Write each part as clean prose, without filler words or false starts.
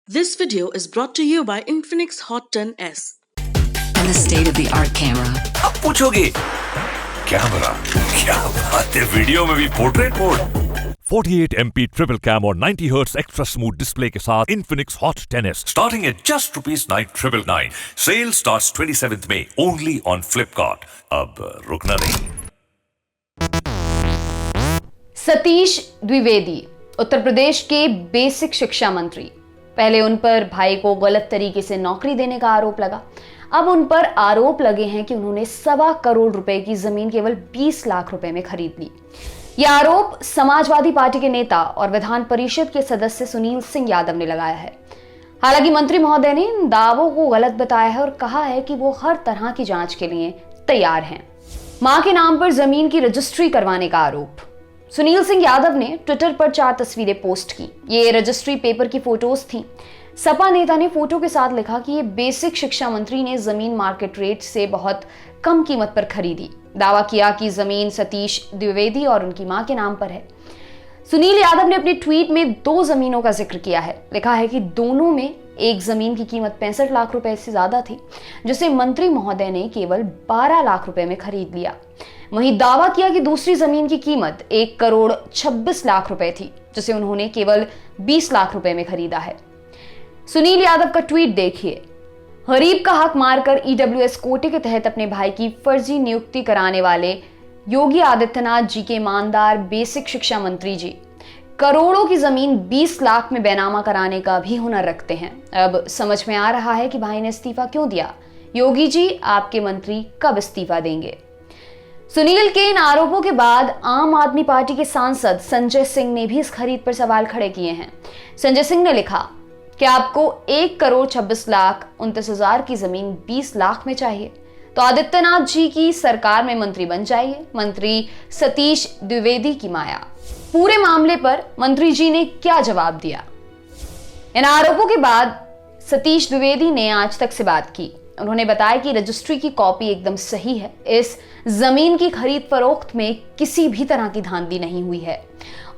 This video is brought to you by Infinix Hot 10s. And the state-of-the-art camera. अब पूछोगे camera क्या बात है, वीडियो में भी portrait mode 48 MP triple cam और 90 हर्ट्ज एक्स्ट्रा स्मूथ डिस्प्ले के साथ Infinix Hot 10s starting at just ₹9,999. Sale starts 27th May only on Flipkart. अब रुकना नहीं। सतीश द्विवेदी उत्तर प्रदेश के बेसिक शिक्षा मंत्री। पहले उन पर भाई को गलत तरीके से नौकरी देने का आरोप लगा। अब उन पर आरोप लगे हैं कि उन्होंने 1.25 करोड़ रुपए की जमीन केवल 20 लाख रुपए में खरीद ली। यह आरोप समाजवादी पार्टी के नेता और विधान परिषद के सदस्य सुनील सिंह यादव ने लगाया है। हालांकि मंत्री महोदय ने इन दावों को गलत बताया है और कहा है कि वो हर तरह की जांच के लिए तैयार हैं। मां के नाम पर जमीन की रजिस्ट्री करवाने का आरोप। सुनील सिंह यादव ने ट्विटर पर 4 तस्वीरें पोस्ट की। ये रजिस्ट्री पेपर की फोटोज थी। सपा नेता ने फोटो के साथ लिखा कि ये बेसिक शिक्षा मंत्री ने जमीन मार्केट रेट से बहुत कम कीमत पर खरीदी। दावा किया कि जमीन सतीश द्विवेदी और उनकी मां के नाम पर है। सुनील यादव ने अपने ट्वीट में 2 जमीनों का जिक्र किया है। लिखा है कि दोनों में एक जमीन की कीमत 65 लाख रुपए से ज्यादा थी, जिसे मंत्री महोदय ने केवल 12 लाख रुपए में खरीद लिया। वहीं दावा किया कि दूसरी जमीन की कीमत 1 करोड़ 26 लाख रुपए थी, जिसे उन्होंने केवल 20 लाख रुपए में खरीदा है। सुनील यादव का ट्वीट देखिए। गरीब का हक मारकर EWS कोटे के तहत अपने भाई की फर्जी नियुक्ति कराने वाले योगी आदित्यनाथ जी के ईमानदार बेसिक शिक्षा मंत्री जी करोड़ों की जमीन 20 लाख में बेनामा कराने का भी हुनर रखते हैं। अब समझ में आ रहा है कि भाई ने इस्तीफा क्यों दिया। योगी जी, आपके मंत्री कब इस्तीफा देंगे? सुनील के इन आरोपों के बाद आम आदमी पार्टी के सांसद संजय सिंह ने भी इस खरीद पर सवाल खड़े किए हैं। संजय सिंह ने लिखा कि आपको 1 करोड़ 26 लाख 29 हजार की जमीन 20 लाख में चाहिए तो आदित्यनाथ जी की सरकार में मंत्री बन जाइए। मंत्री सतीश द्विवेदी की माया। पूरे मामले पर मंत्री जी ने क्या जवाब दिया? इन आरोपों के बाद सतीश द्विवेदी ने आज तक से बात की। उन्होंने बताया कि रजिस्ट्री की कॉपी एकदम सही है। इस जमीन की खरीद फरोख्त में किसी भी तरह की धांधली नहीं हुई है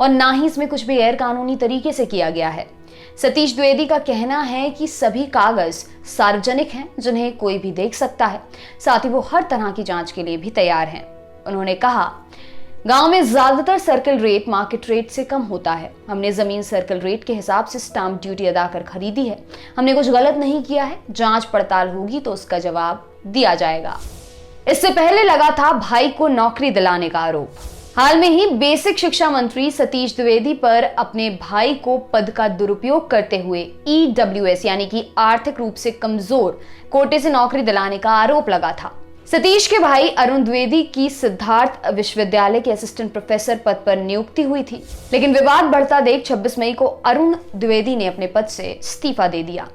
और ना ही इसमें कुछ भी गैर कानूनी तरीके से किया गया है। सतीश द्विवेदी का कहना है कि सभी कागज सार्वजनिक हैं, जिन्हें कोई भी देख सकता है। साथ ही वो हर तरह की जांच के लिए भी तैयार हैं। उन्होंने कहा, गांव में ज्यादातर सर्कल रेट मार्केट रेट से कम होता है। हमने जमीन सर्कल रेट के हिसाब से स्टाम्प ड्यूटी अदा कर खरीदी है। हमने कुछ गलत नहीं किया है। जांच पड़ताल होगी तो उसका जवाब दिया जाएगा। इससे पहले लगा था भाई को नौकरी दिलाने का आरोप। हाल में ही बेसिक शिक्षा मंत्री सतीश द्विवेदी पर अपने भाई को पद का दुरुपयोग करते हुए EWS यानी कि आर्थिक रूप से कमजोर कोटे से नौकरी दिलाने का आरोप लगा था। सतीश के भाई अरुण द्विवेदी की सिद्धार्थ विश्वविद्यालय के असिस्टेंट प्रोफेसर पद पर नियुक्ति हुई थी, लेकिन विवाद बढ़ता देख 26 मई को अरुण द्विवेदी ने अपने पद से इस्तीफा दे दिया।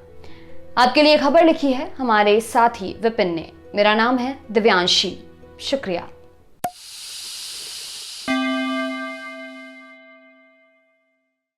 आपके लिए खबर लिखी है हमारे साथी विपिन ने। मेरा नाम है दिव्यांशी। शुक्रिया।